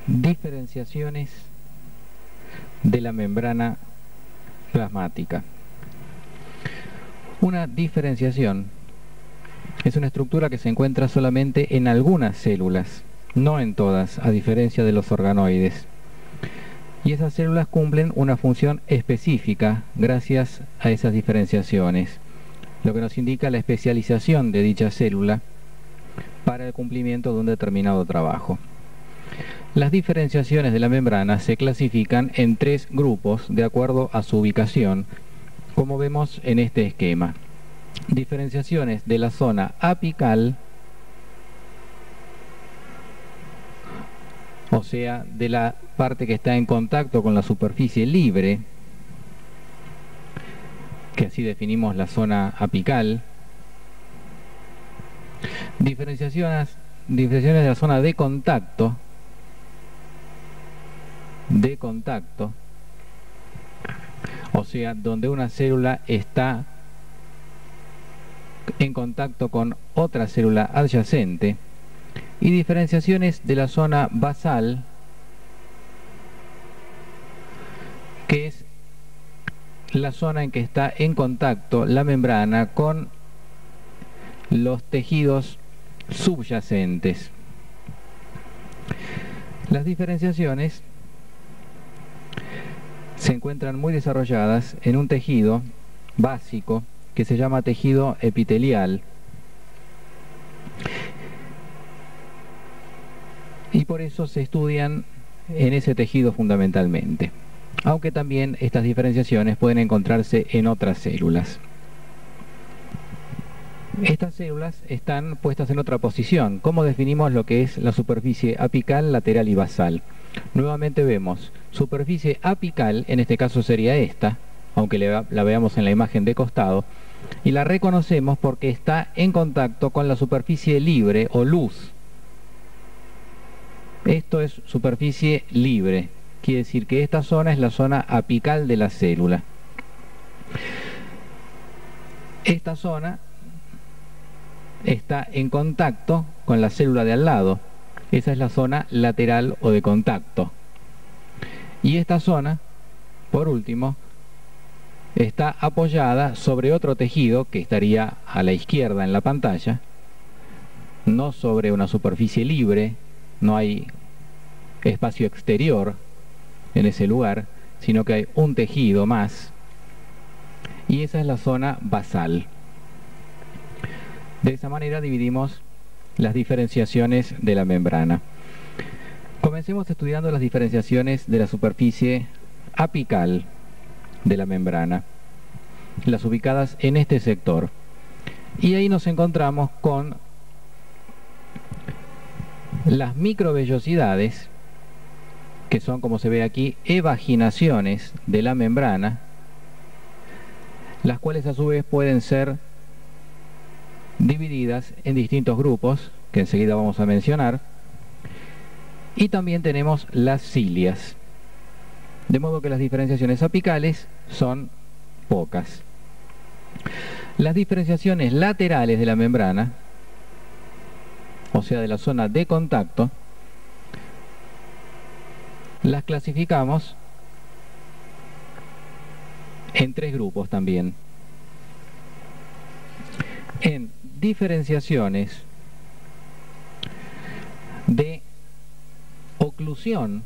Diferenciaciones de la membrana plasmática. Una diferenciación es una estructura que se encuentra solamente en algunas células, no en todas, a diferencia de los organoides. Y esas células cumplen una función específica gracias a esas diferenciaciones, lo que nos indica la especialización de dicha célula para el cumplimiento de un determinado trabajo. Las diferenciaciones de la membrana se clasifican en 3 grupos de acuerdo a su ubicación, como vemos en este esquema. Diferenciaciones de la zona apical, o sea, de la parte que está en contacto con la superficie libre, que así definimos la zona apical. Diferenciaciones de la zona de contacto, o sea, donde una célula está en contacto con otra célula adyacente, y diferenciaciones de la zona basal, que es la zona en que está en contacto la membrana con los tejidos subyacentes. Las diferenciaciones se encuentran muy desarrolladas en un tejido básico que se llama tejido epitelial, y por eso se estudian en ese tejido fundamentalmente, aunque también estas diferenciaciones pueden encontrarse en otras células. Estas células están puestas en otra posición. ¿Cómo definimos lo que es la superficie apical, lateral y basal? Nuevamente vemos superficie apical, en este caso sería esta, aunque la veamos en la imagen de costado, y la reconocemos porque está en contacto con la superficie libre o luz. Esto es superficie libre, quiere decir que esta zona es la zona apical de la célula. Esta zona está en contacto con la célula de al lado. Esa es la zona lateral o de contacto. Y esta zona, por último, está apoyada sobre otro tejido que estaría a la izquierda en la pantalla, no sobre una superficie libre, no hay espacio exterior en ese lugar, sino que hay un tejido más, y esa es la zona basal. De esa manera dividimos las diferenciaciones de la membrana. Comencemos estudiando las diferenciaciones de la superficie apical de la membrana, las ubicadas en este sector. Y ahí nos encontramos con las microvellosidades, que son, como se ve aquí, evaginaciones de la membrana, las cuales a su vez pueden ser divididas en distintos grupos, que enseguida vamos a mencionar, y también tenemos las cilias, de modo que las diferenciaciones apicales son pocas. Las diferenciaciones laterales de la membrana, o sea, de la zona de contacto, las clasificamos en 3 grupos también. En diferenciaciones de oclusión,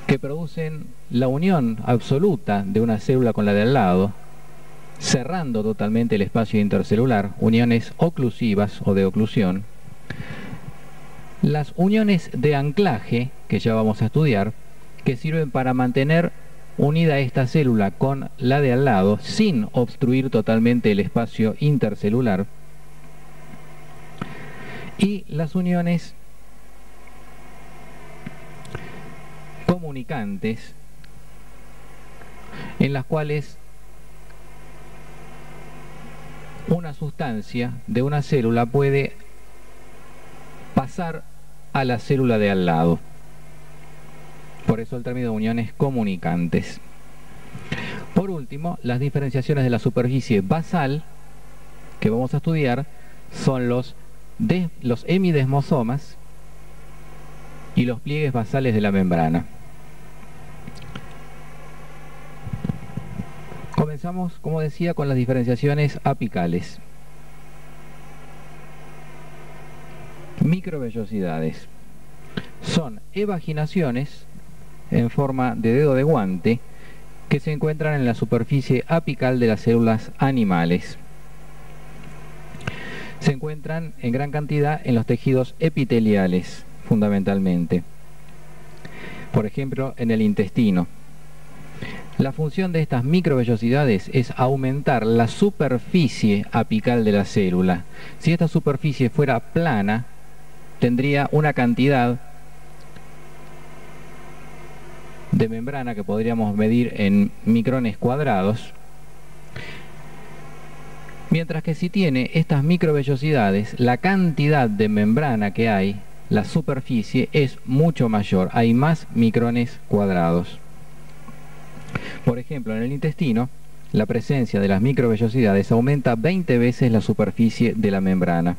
que producen la unión absoluta de una célula con la de al lado, cerrando totalmente el espacio intercelular, uniones oclusivas o de oclusión. Las uniones de anclaje, que ya vamos a estudiar, que sirven para mantener unida esta célula con la de al lado sin obstruir totalmente el espacio intercelular. Y las uniones comunicantes, en las cuales una sustancia de una célula puede pasar a la célula de al lado. Por eso el término de uniones comunicantes. Por último, las diferenciaciones de la superficie basal que vamos a estudiar son los hemidesmosomas, y los pliegues basales de la membrana. Comenzamos, como decía, con las diferenciaciones apicales. Microvellosidades. Son evaginaciones en forma de dedo de guante que se encuentran en la superficie apical de las células animales. Se encuentran en gran cantidad en los tejidos epiteliales, fundamentalmente. Por ejemplo, en el intestino. La función de estas microvellosidades es aumentar la superficie apical de la célula. Si esta superficie fuera plana, tendría una cantidad de membrana que podríamos medir en micrones cuadrados, mientras que si tiene estas microvellosidades, la cantidad de membrana que hay, la superficie, es mucho mayor, hay más micrones cuadrados. Por ejemplo, en el intestino, la presencia de las microvellosidades aumenta 20 veces la superficie de la membrana,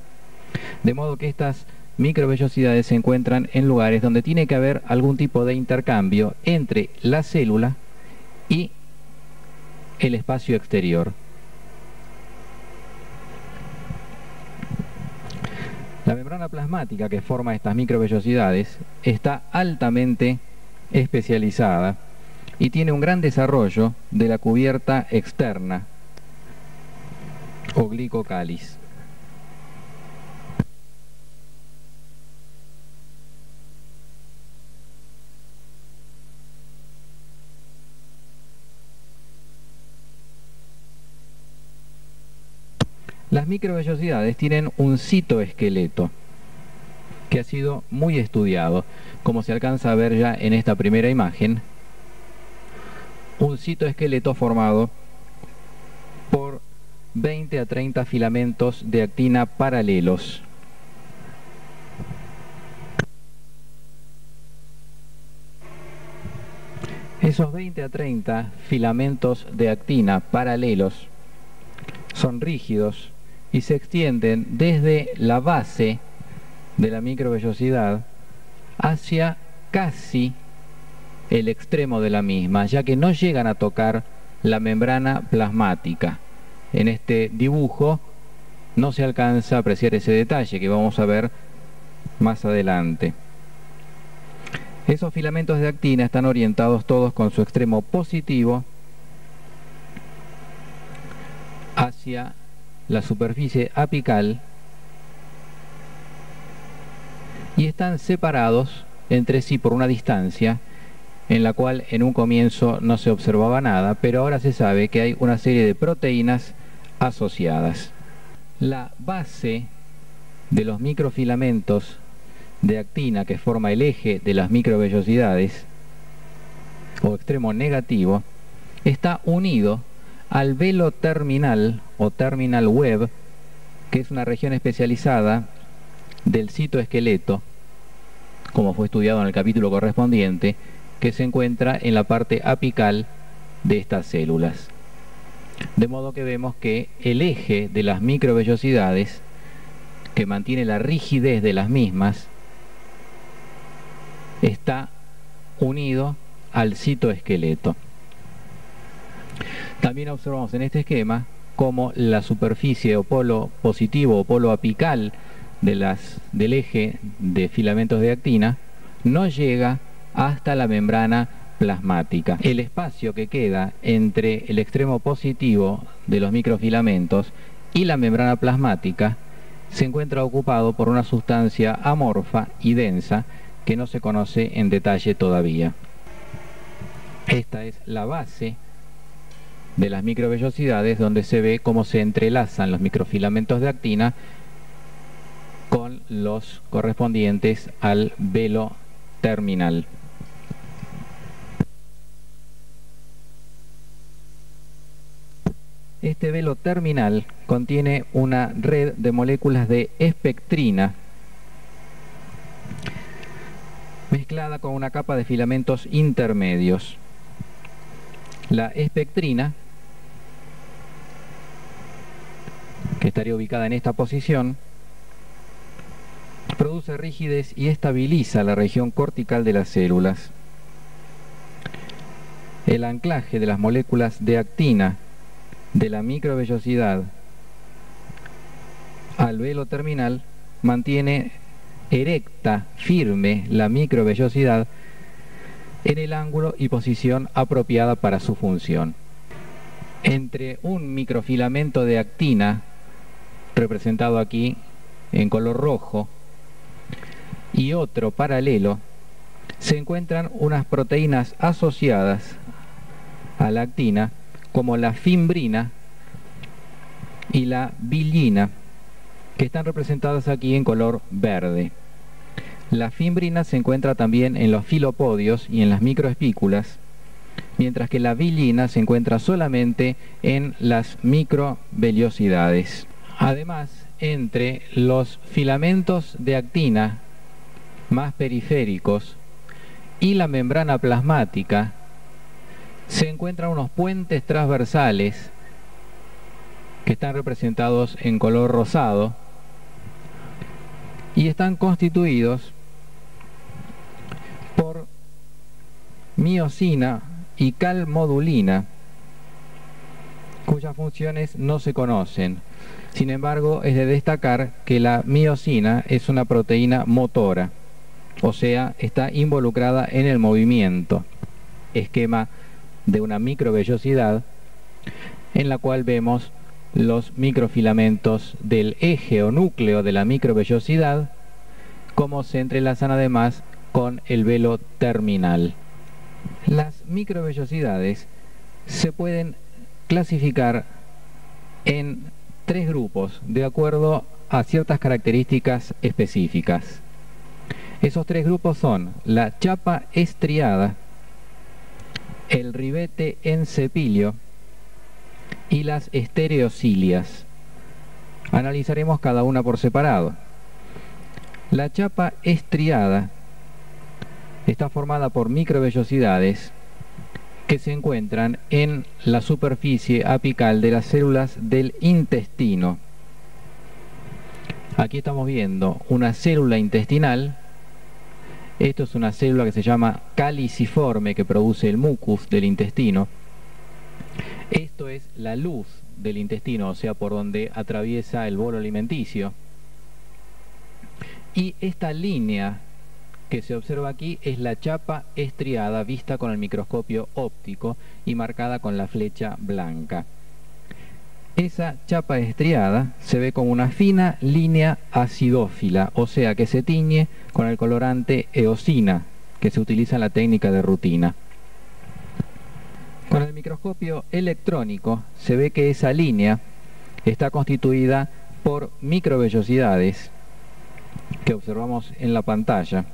de modo que estas microvellosidades se encuentran en lugares donde tiene que haber algún tipo de intercambio entre la célula y el espacio exterior. La membrana plasmática que forma estas microvellosidades está altamente especializada y tiene un gran desarrollo de la cubierta externa o glicocáliz. Las microvellosidades tienen un citoesqueleto que ha sido muy estudiado, como se alcanza a ver ya en esta primera imagen. Un citoesqueleto formado por 20 a 30 filamentos de actina paralelos. Esos 20 a 30 filamentos de actina paralelos son rígidos y se extienden desde la base de la microvellosidad hacia casi el extremo de la misma, ya que no llegan a tocar la membrana plasmática. En este dibujo no se alcanza a apreciar ese detalle que vamos a ver más adelante. Esos filamentos de actina están orientados todos con su extremo positivo hacia la superficie apical y están separados entre sí por una distancia en la cual en un comienzo no se observaba nada, pero ahora se sabe que hay una serie de proteínas asociadas. La base de los microfilamentos de actina que forma el eje de las microvellosidades o extremo negativo está unido al velo terminal o terminal web, que es una región especializada del citoesqueleto, como fue estudiado en el capítulo correspondiente, que se encuentra en la parte apical de estas células. De modo que vemos que el eje de las microvellosidades, que mantiene la rigidez de las mismas, está unido al citoesqueleto. También observamos en este esquema cómo la superficie o polo positivo o polo apical del eje de filamentos de actina no llega hasta la membrana plasmática. El espacio que queda entre el extremo positivo de los microfilamentos y la membrana plasmática se encuentra ocupado por una sustancia amorfa y densa que no se conoce en detalle todavía. Esta es la base de las microvellosidades, donde se ve cómo se entrelazan los microfilamentos de actina con los correspondientes al velo terminal. Este velo terminal contiene una red de moléculas de espectrina mezclada con una capa de filamentos intermedios. La espectrina, que estaría ubicada en esta posición, produce rigidez y estabiliza la región cortical de las células. El anclaje de las moléculas de actina de la microvellosidad al velo terminal mantiene erecta, firme la microvellosidad en el ángulo y posición apropiada para su función. Entre un microfilamento de actina, representado aquí en color rojo, y otro paralelo, se encuentran unas proteínas asociadas a la actina, como la fimbrina y la vilina, que están representadas aquí en color verde. La fimbrina se encuentra también en los filopodios y en las microespículas, mientras que la vilina se encuentra solamente en las microvellosidades. Además, entre los filamentos de actina más periféricos y la membrana plasmática se encuentran unos puentes transversales que están representados en color rosado y están constituidos por miosina y calmodulina, cuyas funciones no se conocen. Sin embargo, es de destacar que la miosina es una proteína motora, o sea, está involucrada en el movimiento, esquema de una microvellosidad en la cual vemos los microfilamentos del eje o núcleo de la microvellosidad, como se entrelazan además con el velo terminal. Las microvellosidades se pueden clasificar en tres grupos de acuerdo a ciertas características específicas. Esos tres grupos son la chapa estriada, el ribete en cepilio y las estereocilias. Analizaremos cada una por separado. La chapa estriada está formada por microvellosidades que se encuentran en la superficie apical de las células del intestino. Aquí estamos viendo una célula intestinal. Esto es una célula que se llama caliciforme, que produce el mucus del intestino. Esto es la luz del intestino, o sea, por donde atraviesa el bolo alimenticio. Y esta línea que se observa aquí es la chapa estriada vista con el microscopio óptico y marcada con la flecha blanca. Esa chapa estriada se ve como una fina línea acidófila, o sea que se tiñe con el colorante eosina, que se utiliza en la técnica de rutina. Con el microscopio electrónico se ve que esa línea está constituida por microvellosidades que observamos en la pantalla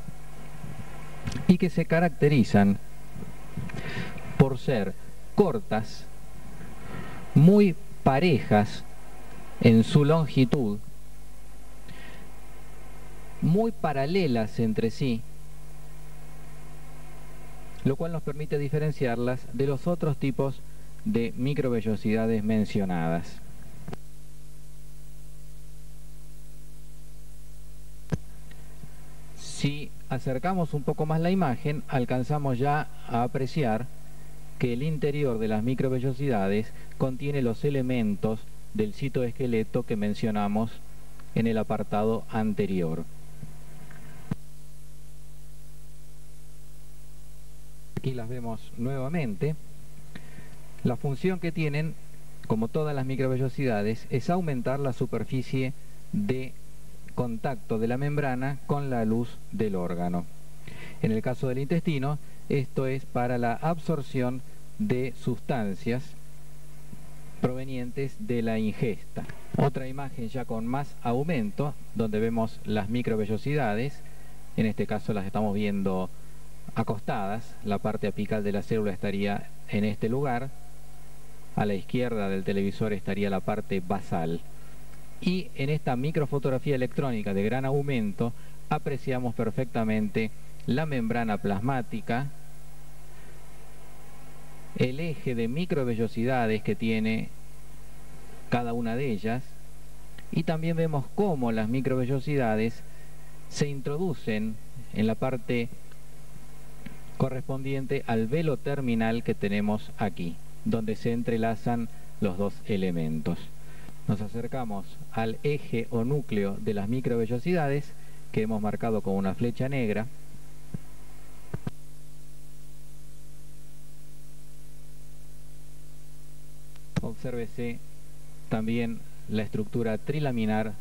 y que se caracterizan por ser cortas, muy parejas en su longitud, muy paralelas entre sí, lo cual nos permite diferenciarlas de los otros tipos de microvellosidades mencionadas. Si acercamos un poco más la imagen, alcanzamos ya a apreciar que el interior de las microvellosidades contiene los elementos del citoesqueleto que mencionamos en el apartado anterior. Aquí las vemos nuevamente. La función que tienen, como todas las microvellosidades, es aumentar la superficie de contacto de la membrana con la luz del órgano. En el caso del intestino, esto es para la absorción de sustancias provenientes de la ingesta. Otra imagen ya con más aumento, donde vemos las microvellosidades. En este caso las estamos viendo acostadas. La parte apical de la célula estaría en este lugar. A la izquierda del televisor estaría la parte basal. Y en esta microfotografía electrónica de gran aumento apreciamos perfectamente la membrana plasmática, el eje de microvellosidades que tiene cada una de ellas, y también vemos cómo las microvellosidades se introducen en la parte correspondiente al velo terminal que tenemos aquí, donde se entrelazan los dos elementos. Nos acercamos al eje o núcleo de las microvellosidades que hemos marcado con una flecha negra. Obsérvese también la estructura trilaminar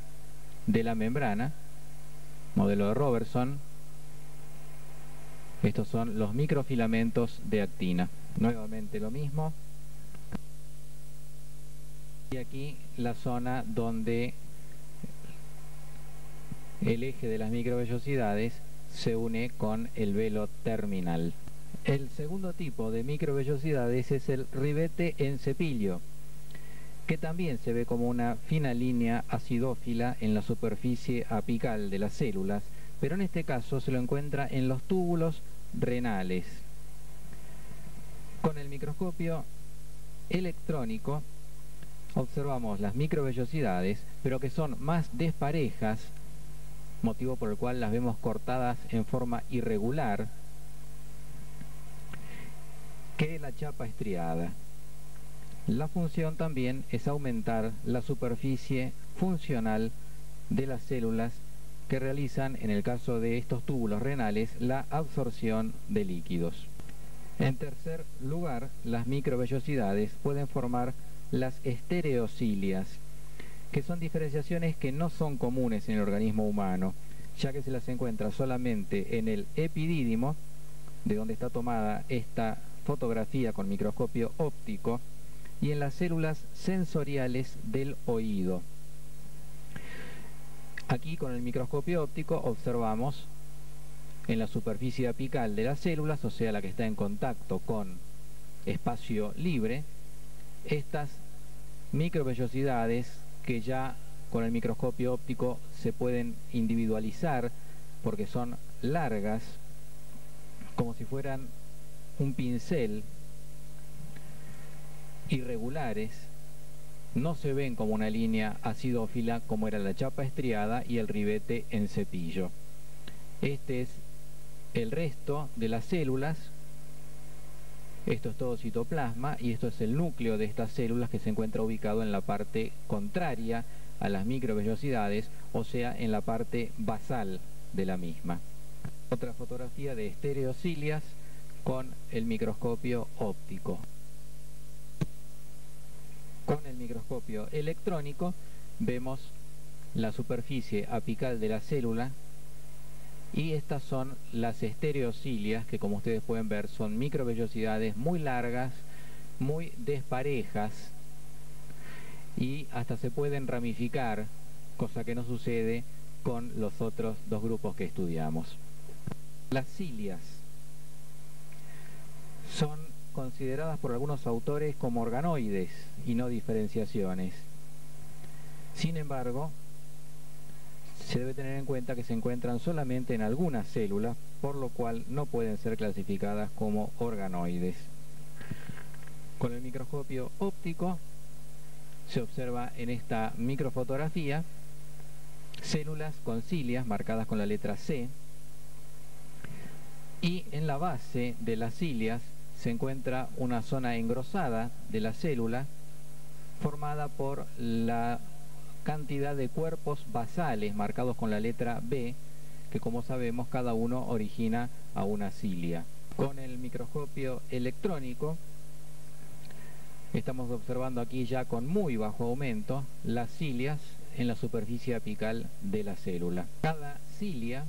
de la membrana, modelo de Robertson. Estos son los microfilamentos de actina. Nuevamente lo mismo. Y aquí la zona donde el eje de las microvellosidades se une con el velo terminal. El segundo tipo de microvellosidades es el ribete en cepillo, que también se ve como una fina línea acidófila en la superficie apical de las células, pero en este caso se lo encuentra en los túbulos renales. Con el microscopio electrónico observamos las microvellosidades, pero que son más desparejas, motivo por el cual las vemos cortadas en forma irregular, que la chapa estriada. La función también es aumentar la superficie funcional de las células que realizan, en el caso de estos túbulos renales, la absorción de líquidos. En tercer lugar, las microvellosidades pueden formar las estereocilias, que son diferenciaciones que no son comunes en el organismo humano, ya que se las encuentra solamente en el epidídimo, de donde está tomada esta fotografía con microscopio óptico, y en las células sensoriales del oído. Aquí con el microscopio óptico observamos en la superficie apical de las células, o sea la que está en contacto con espacio libre, estas microvellosidades que ya con el microscopio óptico se pueden individualizar porque son largas, como si fueran un pincel, irregulares, no se ven como una línea acidófila como era la chapa estriada y el ribete en cepillo. Este es el resto de las células. Esto es todo citoplasma y esto es el núcleo de estas células, que se encuentra ubicado en la parte contraria a las microvellosidades, o sea, en la parte basal de la misma. Otra fotografía de estereocilias con el microscopio óptico. Con el microscopio electrónico vemos la superficie apical de la célula y estas son las estereocilias, que como ustedes pueden ver son microvellosidades muy largas, muy desparejas y hasta se pueden ramificar, cosa que no sucede con los otros dos grupos que estudiamos. Las cilias son consideradas por algunos autores como organoides y no diferenciaciones. Sin embargo, se debe tener en cuenta que se encuentran solamente en algunas células, por lo cual no pueden ser clasificadas como organoides. Con el microscopio óptico se observa en esta microfotografía células con cilias marcadas con la letra C, y en la base de las cilias se encuentra una zona engrosada de la célula formada por la cantidad de cuerpos basales marcados con la letra B, que como sabemos cada uno origina a una cilia. Con el microscopio electrónico estamos observando aquí ya con muy bajo aumento las cilias en la superficie apical de la célula. Cada cilia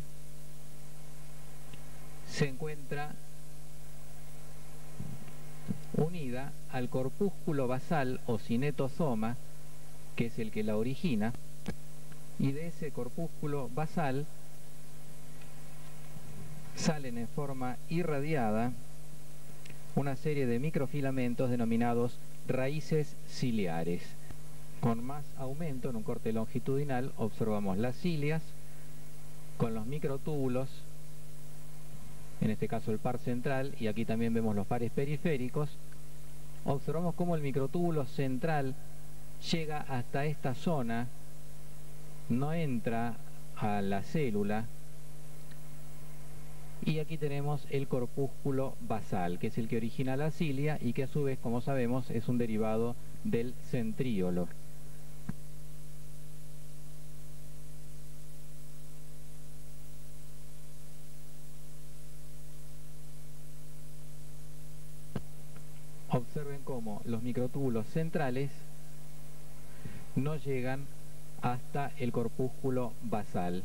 se encuentra unida al corpúsculo basal o cinetosoma, que es el que la origina, y de ese corpúsculo basal salen en forma irradiada una serie de microfilamentos denominados raíces ciliares. Con más aumento en un corte longitudinal observamos las cilias con los microtúbulos, en este caso el par central, y aquí también vemos los pares periféricos. Observamos cómo el microtúbulo central llega hasta esta zona, no entra a la célula, Y aquí tenemos el corpúsculo basal, que es el que origina la cilia y que a su vez, como sabemos, es un derivado del centríolo. Observen cómo los microtúbulos centrales no llegan hasta el corpúsculo basal.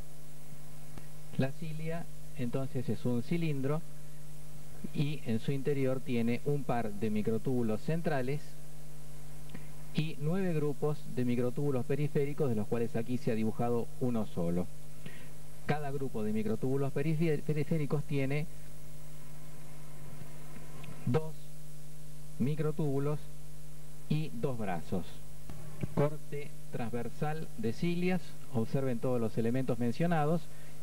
La cilia entonces es un cilindro y en su interior tiene un par de microtúbulos centrales y 9 grupos de microtúbulos periféricos, de los cuales aquí se ha dibujado uno solo. Cada grupo de microtúbulos periféricos tiene 2 microtúbulos y 2 brazos. Corte transversal de cilias, observen todos los elementos mencionados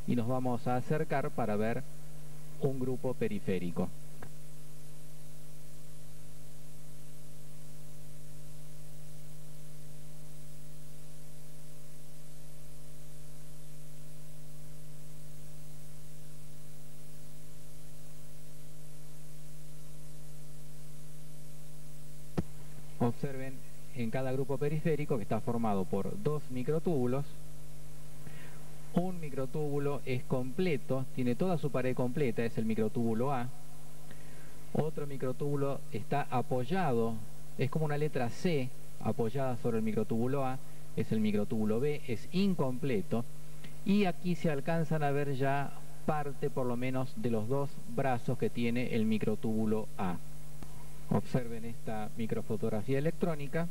y nos vamos a acercar para ver un grupo periférico. Observen en cada grupo periférico que está formado por 2 microtúbulos. Un microtúbulo es completo, tiene toda su pared completa, es el microtúbulo A. Otro microtúbulo está apoyado, es como una letra C apoyada sobre el microtúbulo A, es el microtúbulo B, es incompleto. Y aquí se alcanzan a ver ya parte por lo menos de los 2 brazos que tiene el microtúbulo A. Observen esta microfotografía electrónica.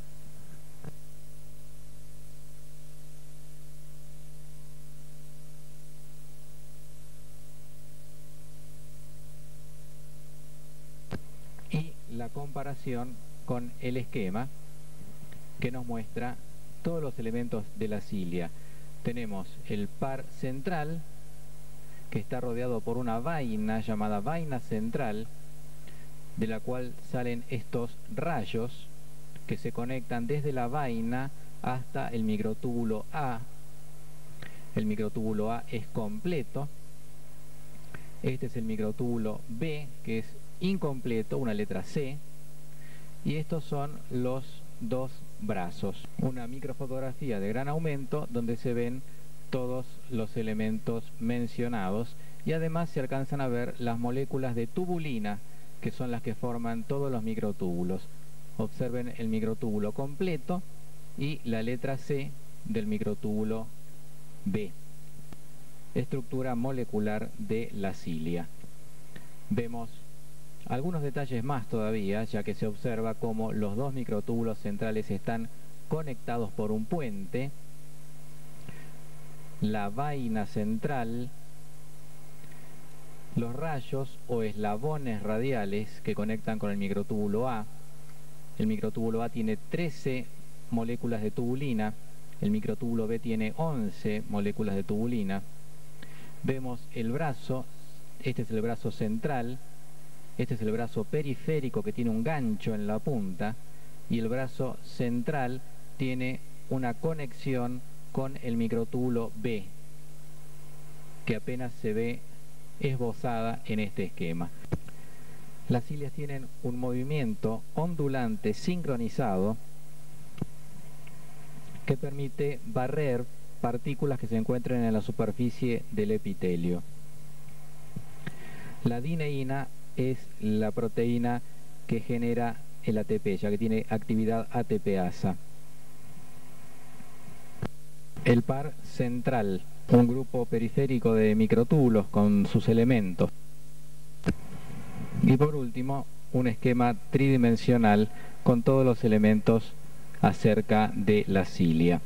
Y la comparación con el esquema que nos muestra todos los elementos de la cilia. Tenemos el par central, que está rodeado por una vaina llamada vaina central, de la cual salen estos rayos que se conectan desde la vaina hasta el microtúbulo A. El microtúbulo A es completo. Este es el microtúbulo B, que es incompleto, una letra C. Y estos son los 2 brazos. Una microfotografía de gran aumento donde se ven todos los elementos mencionados y además se alcanzan a ver las moléculas de tubulina, que son las que forman todos los microtúbulos. Observen el microtúbulo completo y la letra C del microtúbulo B. Estructura molecular de la cilia. Vemos algunos detalles más todavía, ya que se observa cómo los 2 microtúbulos centrales están conectados por un puente. La vaina central, los rayos o eslabones radiales que conectan con el microtúbulo A. El microtúbulo A tiene 13 moléculas de tubulina, el microtúbulo B tiene 11 moléculas de tubulina. Vemos el brazo, este es el brazo central, este es el brazo periférico que tiene un gancho en la punta y el brazo central tiene una conexión con el microtúbulo B, que apenas se ve esbozada en este esquema. Las cilias tienen un movimiento ondulante sincronizado que permite barrer partículas que se encuentren en la superficie del epitelio. La dineína es la proteína que genera el ATP, ya que tiene actividad ATPasa. El par central, un grupo periférico de microtúbulos con sus elementos. Y por último, un esquema tridimensional con todos los elementos acerca de la cilia.